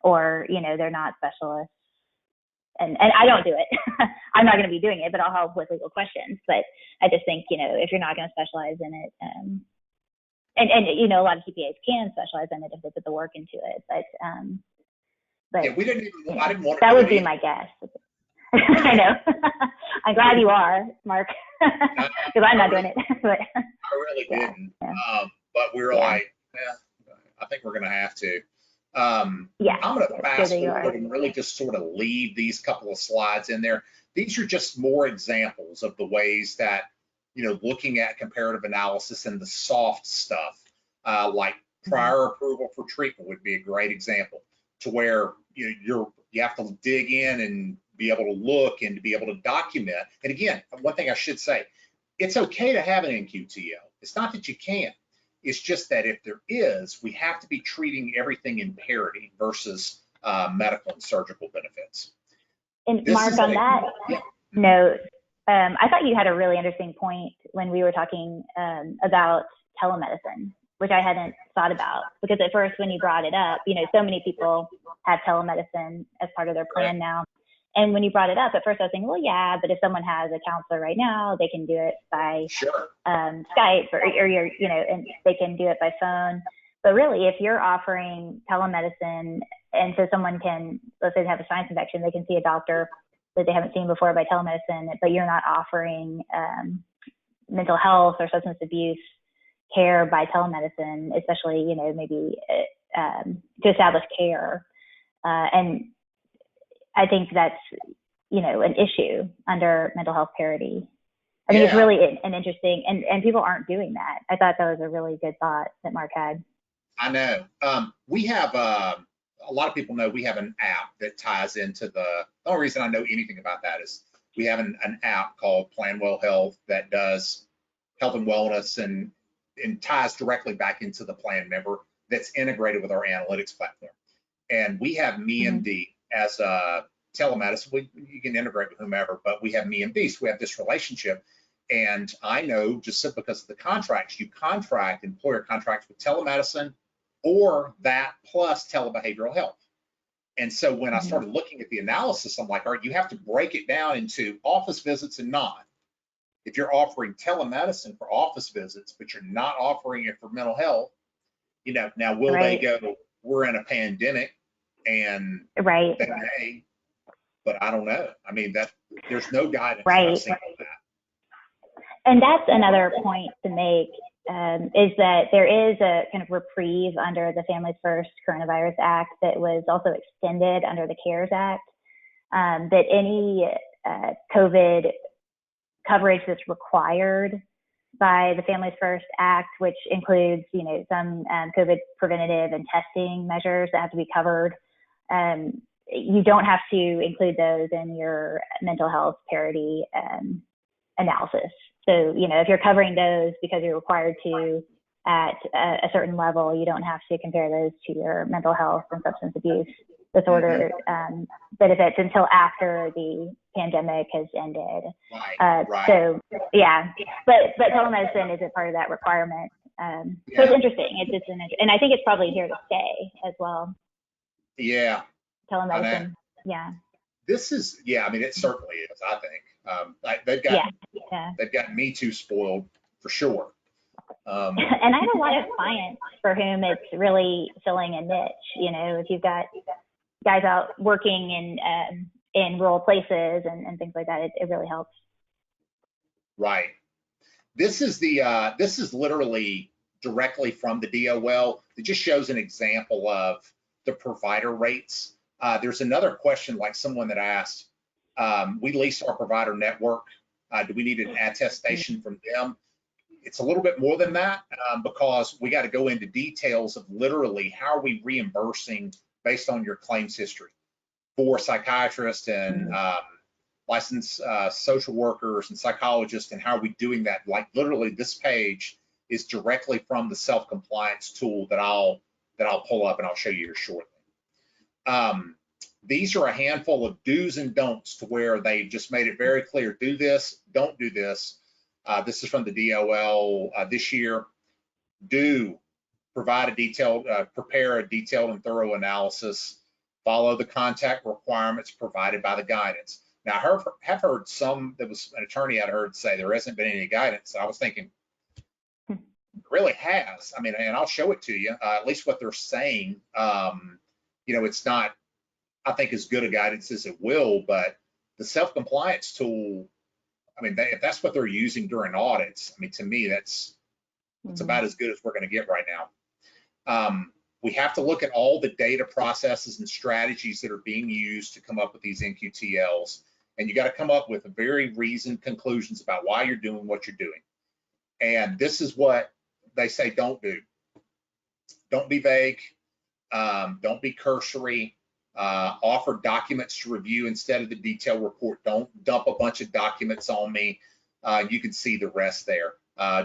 or you know, they're not specialists. And I don't do it. I'm not going to be doing it, but I'll help with legal questions. But I just think, you know, if you're not going to specialize in it, and you know, a lot of TPAs can specialize in it if they put the work into it. But yeah, we didn't even. I didn't want that would be my guess. I know. I'm glad you are, Mark, because I'm not doing it. But I really didn't. But we were like, I think we're going to have to. I'm going to fast forward and really just sort of leave these couple of slides in there. These are just more examples of the ways that, you know, looking at comparative analysis and the soft stuff, like prior approval for treatment would be a great example, to where you have to dig in and be able to look and to be able to document. And again, one thing I should say, it's okay to have an NQTL. It's not that you can't. It's just that if there is, we have to be treating everything in parity versus medical and surgical benefits. And Mark, on that note, I thought you had a really interesting point when we were talking about telemedicine, which I hadn't thought about, because at first when you brought it up, you know, so many people have telemedicine as part of their plan now. And when you brought it up, at first I was thinking, well, yeah, but if someone has a counselor right now, they can do it by Skype or you know, and they can do it by phone. But really, if you're offering telemedicine, and so someone can, let's say they have a sinus infection, they can see a doctor that they haven't seen before by telemedicine, but you're not offering mental health or substance abuse care by telemedicine, especially, you know, maybe to establish care. And I think that's, you know, an issue under mental health parity. I think it's really an interesting, and people aren't doing that. I thought that was a really good thought that Mark had. I know. We have, a lot of people know we have an app that ties into the only reason I know anything about that is we have an app called Plan Well Health that does health and wellness and ties directly back into the plan member that's integrated with our analytics platform. And we have MeMD as a telemedicine. You can integrate with whomever, but we have MeMD, so we have this relationship. And I know just simply because of the contracts, you contract, employer contracts with telemedicine or that plus telebehavioral health. And so when I started looking at the analysis, I'm like, all right, you have to break it down into office visits and not. If you're offering telemedicine for office visits, but you're not offering it for mental health, you know, now will they go, we're in a pandemic and they may, but I don't know. I mean, that there's no guidance I've seen on that. And that's another point to make, is that there is a kind of reprieve under the Families First Coronavirus Act that was also extended under the CARES Act, that any COVID coverage that's required by the Families First Act, which includes, you know, some COVID preventative and testing measures that have to be covered, you don't have to include those in your mental health parity analysis. So, you know, if you're covering those because you're required to at a certain level, you don't have to compare those to your mental health and substance abuse disorder benefits until after the pandemic has ended. So, but telemedicine isn't part of that requirement. So it's interesting. And I think it's probably here to stay as well. Yeah. Telemedicine. This is, I mean, it certainly is, I think. They've got me too spoiled for sure. And I have a lot of clients for whom it's really filling a niche. You know, if you've got guys out working in rural places and things like that, it really helps. Right. This is literally directly from the DOL. It just shows an example of the provider rates. There's another question, like someone that asked, we lease our provider network. Do we need an attestation from them? It's a little bit more than that because we got to go into details of literally how are we reimbursing based on your claims history for psychiatrists and licensed social workers and psychologists, and how are we doing that? Like literally this page is directly from the self-compliance tool that I'll pull up and I'll show you here shortly. These are a handful of do's and don'ts to where they just made it very clear, do this, don't do this. This is from the DOL this year. Do provide a detailed, prepare a detailed and thorough analysis, follow the contact requirements provided by the guidance. Now, I have heard some, there was an attorney I'd heard say there hasn't been any guidance. I was thinking, it really has. I mean, and I'll show it to you, at least what they're saying. You know, it's not, I think, as good a guidance as it will, but the self-compliance tool, I mean, if that's what they're using during audits, I mean, to me, that's about as good as we're going to get right now. We have to look at all the data processes and strategies that are being used to come up with these NQTLs. And you got to come up with very reasoned conclusions about why you're doing what you're doing. And this is what they say don't do. Don't be vague. Don't be cursory. Offer documents to review instead of the detailed report. Don't dump a bunch of documents on me. You can see the rest there.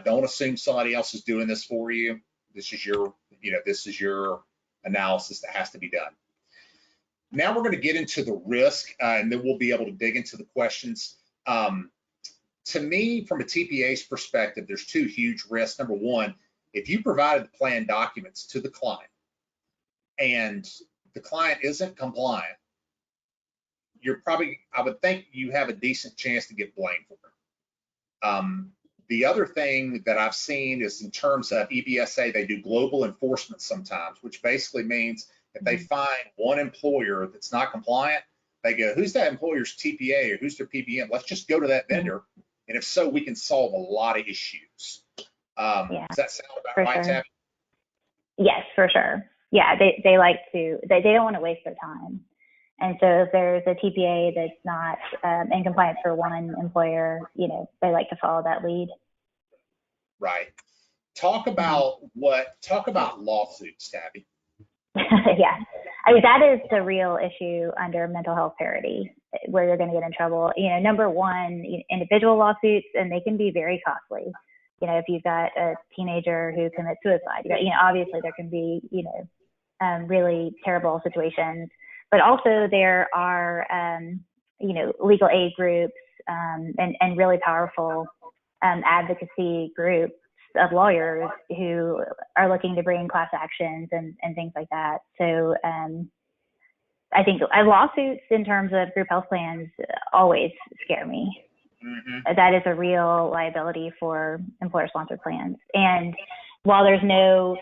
Don't assume somebody else is doing this for you. This is your, this is your analysis that has to be done. Now we're going to get into the risk, and then we'll be able to dig into the questions. To me, from a TPA's perspective, there's two huge risks. Number one, if you provided the plan documents to the client and the client isn't compliant, you're probably, I would think you have a decent chance to get blamed for it. The other thing that I've seen is in terms of EBSA, they do global enforcement sometimes, which basically means if they find one employer that's not compliant, they go, who's that employer's TPA or who's their PBM? Let's just go to that vendor. And if so, we can solve a lot of issues. Does that sound about right, sure. Tabby? Yes, for sure. Yeah, they like to, they don't want to waste their time. And so if there's a TPA that's not in compliance for one employer, they like to follow that lead. Right. Talk about lawsuits, Tabby. Yeah, I mean, that is the real issue under mental health parity, where you're going to get in trouble. Number one, individual lawsuits, and they can be very costly. If you've got a teenager who commits suicide, obviously there can be, really terrible situations. But also there are, legal aid groups and really powerful advocacy groups of lawyers who are looking to bring class actions and things like that. So I think lawsuits in terms of group health plans always scare me. That is a real liability for employer-sponsored plans. And while there's no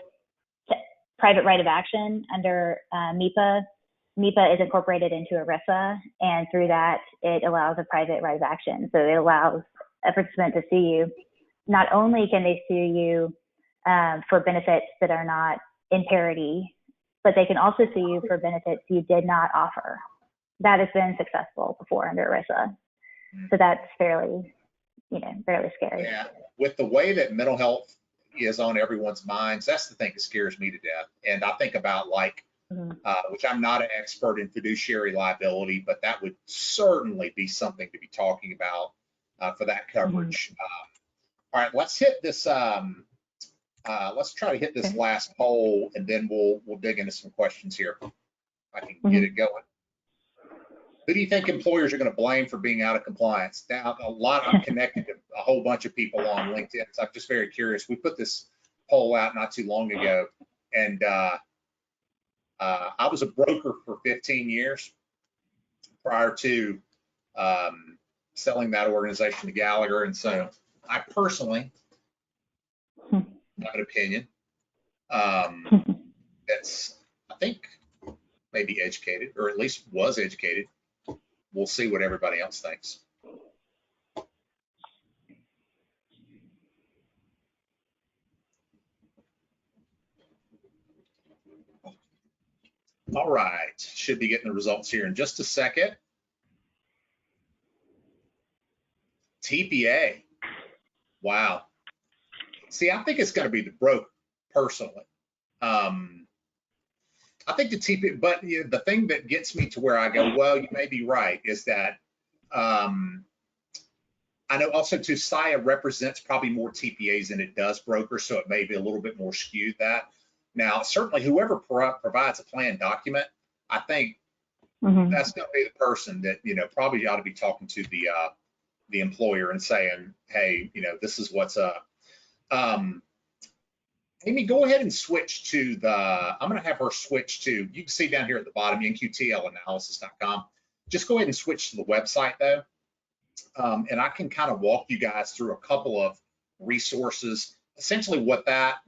private right of action under MEPA is incorporated into ERISA, and through that, it allows a private right of action. So it allows a participant to sue you. Not only can they sue you for benefits that are not in parity, but they can also sue you for benefits you did not offer. That has been successful before under ERISA. So that's fairly scary. Yeah, with the way that mental health is on everyone's minds, that's the thing that scares me to death. And I think about which I'm not an expert in fiduciary liability, but that would certainly be something to be talking about for that coverage. All right, let's hit this. Let's try to hit this last poll, and then we'll dig into some questions here. If I can get it going. Who do you think employers are going to blame for being out of compliance? Now, I'm connected to a whole bunch of people on LinkedIn, so I'm just very curious. We put this poll out not too long ago, and I was a broker for 15 years prior to selling that organization to Gallagher, and so I personally have an opinion that's, I think, maybe educated, or at least was educated. We'll see what everybody else thinks. All right, should be getting the results here in just a second. TPA, wow. See, I think it's going to be the broker personally. I think the TPA, but the thing that gets me to where I go, well, you may be right, is that I know also too, SIA represents probably more TPAs than it does brokers, so it may be a little bit more skewed that. Now, certainly whoever provides a plan document, I think that's going to be the person that, probably ought to be talking to the employer and saying, hey, this is what's up. Amy, go ahead and switch to I'm going to have her switch to, you can see down here at the bottom, NQTLanalysis.com. Just go ahead and switch to the website though. And I can kind of walk you guys through a couple of resources. Essentially what that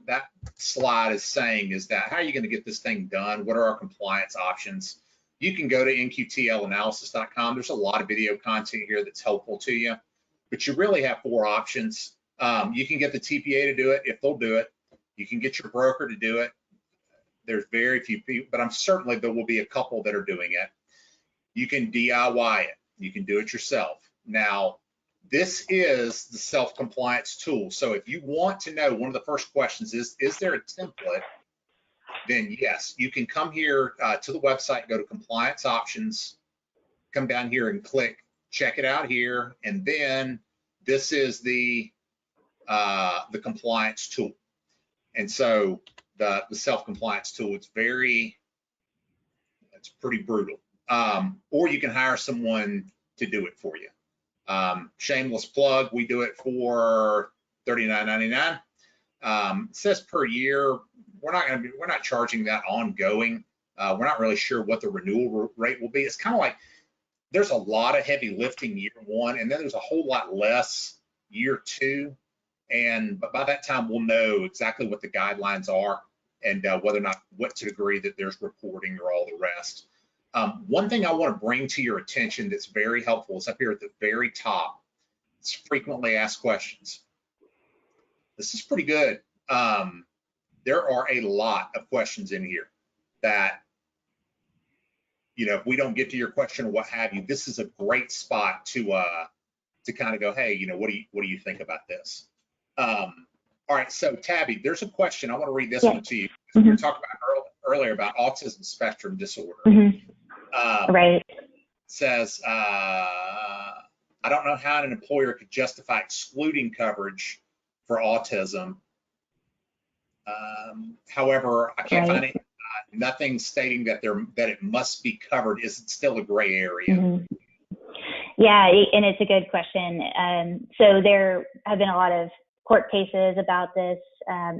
slide is saying is that how are you going to get this thing done? What are our compliance options? You can go to NQTLanalysis.com. There's a lot of video content here that's helpful to you, but you really have 4 options. You can get the TPA to do it if they'll do it. You can get your broker to do it. There's very few people, but I'm certainly there will be a couple that are doing it. You can DIY it. You can do it yourself. Now, this is the self-compliance tool. So if you want to know, one of the first questions is there a template? Then yes, you can come here to the website, go to compliance options, come down here and click, check it out here. And then this is the compliance tool. And so the self-compliance tool, it's pretty brutal. Or you can hire someone to do it for you. Shameless plug, we do it for $39.99. It says per year. We're not charging that ongoing. We're not really sure what the renewal rate will be. It's kind of like there's a lot of heavy lifting year 1, and then there's a whole lot less year 2. But by that time, we'll know exactly what the guidelines are and whether or not what to degree that there's reporting or all the rest. One thing I want to bring to your attention that's very helpful is up here at the very top. It's frequently asked questions. This is pretty good. There are a lot of questions in here that, if we don't get to your question or what have you, this is a great spot to kind of go, hey, what do you think about this? All right, so Tabby, there's a question. I want to read this one to you. We were talking about earlier about autism spectrum disorder. Right. It says, I don't know how an employer could justify excluding coverage for autism. However, I can't find it. Nothing stating that it must be covered. Is it still a gray area? Yeah, and it's a good question. So there have been a lot of court cases about this.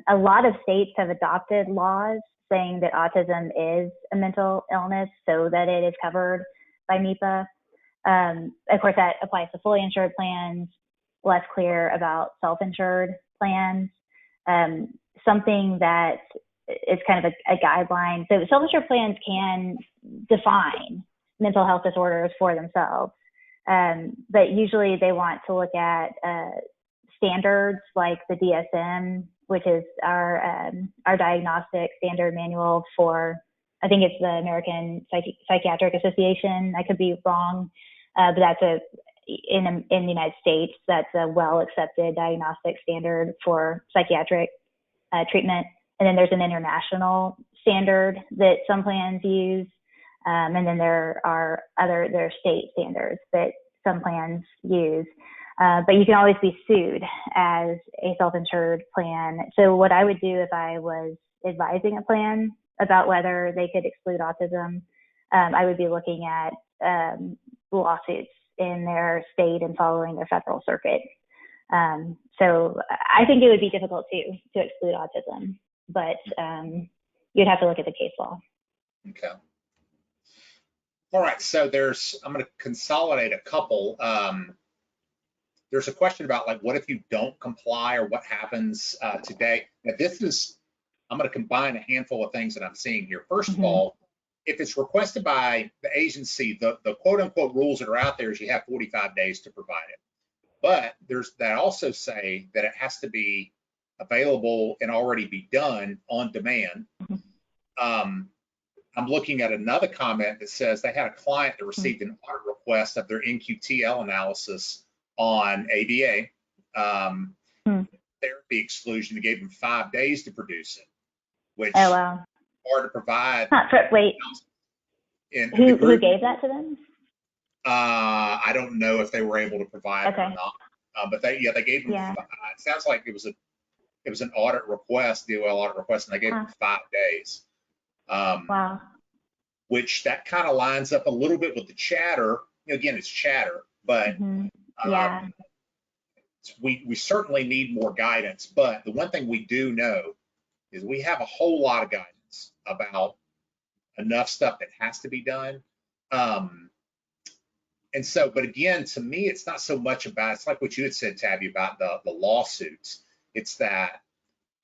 A lot of states have adopted laws saying that autism is a mental illness so that it is covered by MEPA. Of course, that applies to fully insured plans, less clear about self-insured plans. Something that is kind of a guideline. So self-insured plans can define mental health disorders for themselves, but usually they want to look at standards like the DSM, which is our diagnostic standard manual for, I think it's the American Psychiatric Association. I could be wrong, but that's in the United States, that's a well-accepted diagnostic standard for psychiatric treatment. And then there's an international standard that some plans use. And then there are state standards that some plans use. But you can always be sued as a self-insured plan. So what I would do if I was advising a plan about whether they could exclude autism, I would be looking at lawsuits in their state and following their federal circuit. So I think it would be difficult to exclude autism, but you'd have to look at the case law. Okay. All right, so I'm going to consolidate a couple. There's a question about like, what if you don't comply or what happens today? Now I'm going to combine a handful of things that I'm seeing here. First of all, if it's requested by the agency, the quote unquote rules that are out there is you have 45 days to provide it. But that also say that it has to be available and already be done on demand. I'm looking at another comment that says they had a client that received an audit request of their NQTL analysis on ABA therapy exclusion. They gave them 5 days to produce it, which Oh, wow. hard to provide. Wait, who gave that to them? I don't know if they were able to provide it or not, but they gave them. It sounds like it was an audit request, DOL audit request, and they gave them 5 days. Wow. Which that kind of lines up a little bit with the chatter. Again, it's chatter, but we certainly need more guidance. But the one thing we do know is we have a whole lot of guidance about enough stuff that has to be done. And so, but again, to me, it's not so much about, it's like what you had said, Tabby, about the lawsuits. It's that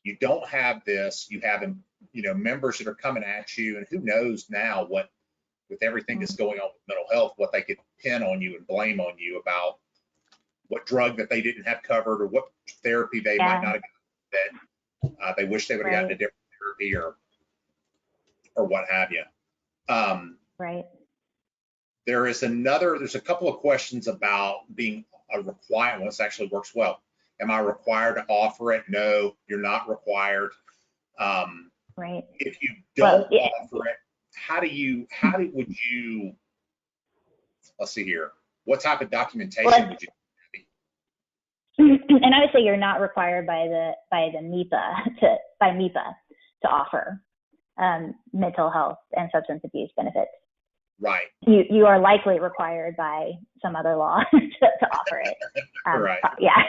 you don't have this, you have, members that are coming at you, and who knows now what, with everything that's going on with mental health, what they could pin on you and blame on you about what drug that they didn't have covered, or what therapy they might not have gotten, that they wish they would have gotten a different therapy, or what have you. Right. There's a couple of questions about being a required. This actually works well. Am I required to offer it? No, you're not required. Right. If you don't offer it, would you, let's see here, what type of documentation would you do? And I would say you're not required by the MIPA to offer mental health and substance abuse benefits. Right. You are likely required by some other law to offer it. Right. Yeah.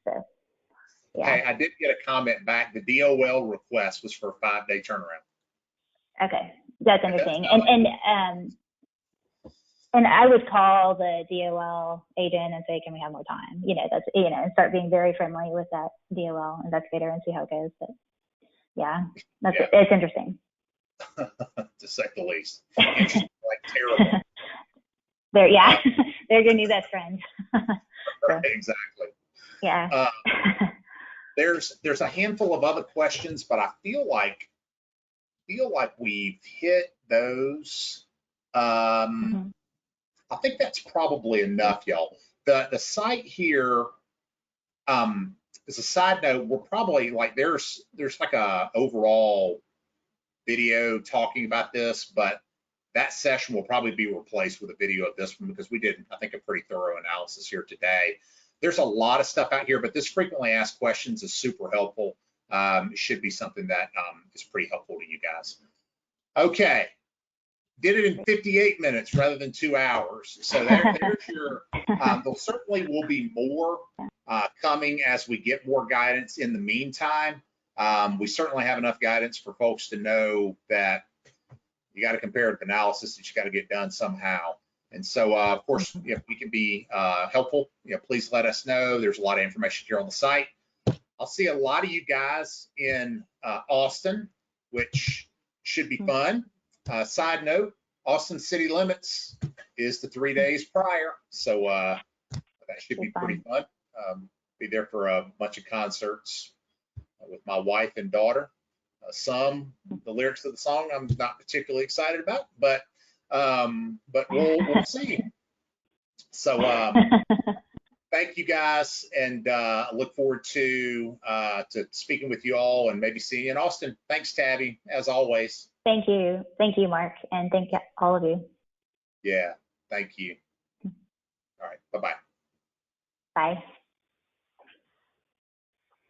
So, yeah. Hey, I did get a comment back. The DOL request was for a 5-day turnaround. Okay, that's interesting. And I would call the DOL agent and say, can we have more time? And start being very friendly with that DOL investigator and see how it goes. But yeah, it's interesting. To say the least. Interesting, like terrible. They're your new best friend. Right, exactly. Yeah. There's a handful of other questions, but I feel like we've hit those. I think that's probably enough, y'all. The site here, as a side note, we're probably like there's like a overall video talking about this, but that session will probably be replaced with a video of this one, because we did, I think, a pretty thorough analysis here today. There's a lot of stuff out here, but this frequently asked questions is super helpful. It should be something that is pretty helpful to you guys. Okay, did it in 58 minutes rather than 2 hours. So there's your, there certainly will be more coming as we get more guidance. In the meantime, we certainly have enough guidance for folks to know that you got a comparative analysis that you got to get done somehow. And so, of course, if we can be helpful, please let us know. There's a lot of information here on the site. I'll see a lot of you guys in Austin, which should be fun. Side note, Austin city limits is the 3 days prior. So that should be pretty fun. Be there for a bunch of concerts with my wife and daughter. The lyrics of the song I'm not particularly excited about, but we'll see. So thank you guys, and I look forward to speaking with you all and maybe seeing you in Austin. Thanks, Tabby, as always. Thank you, Mark, and thank all of you. Yeah, thank you. All right, bye-bye. Bye.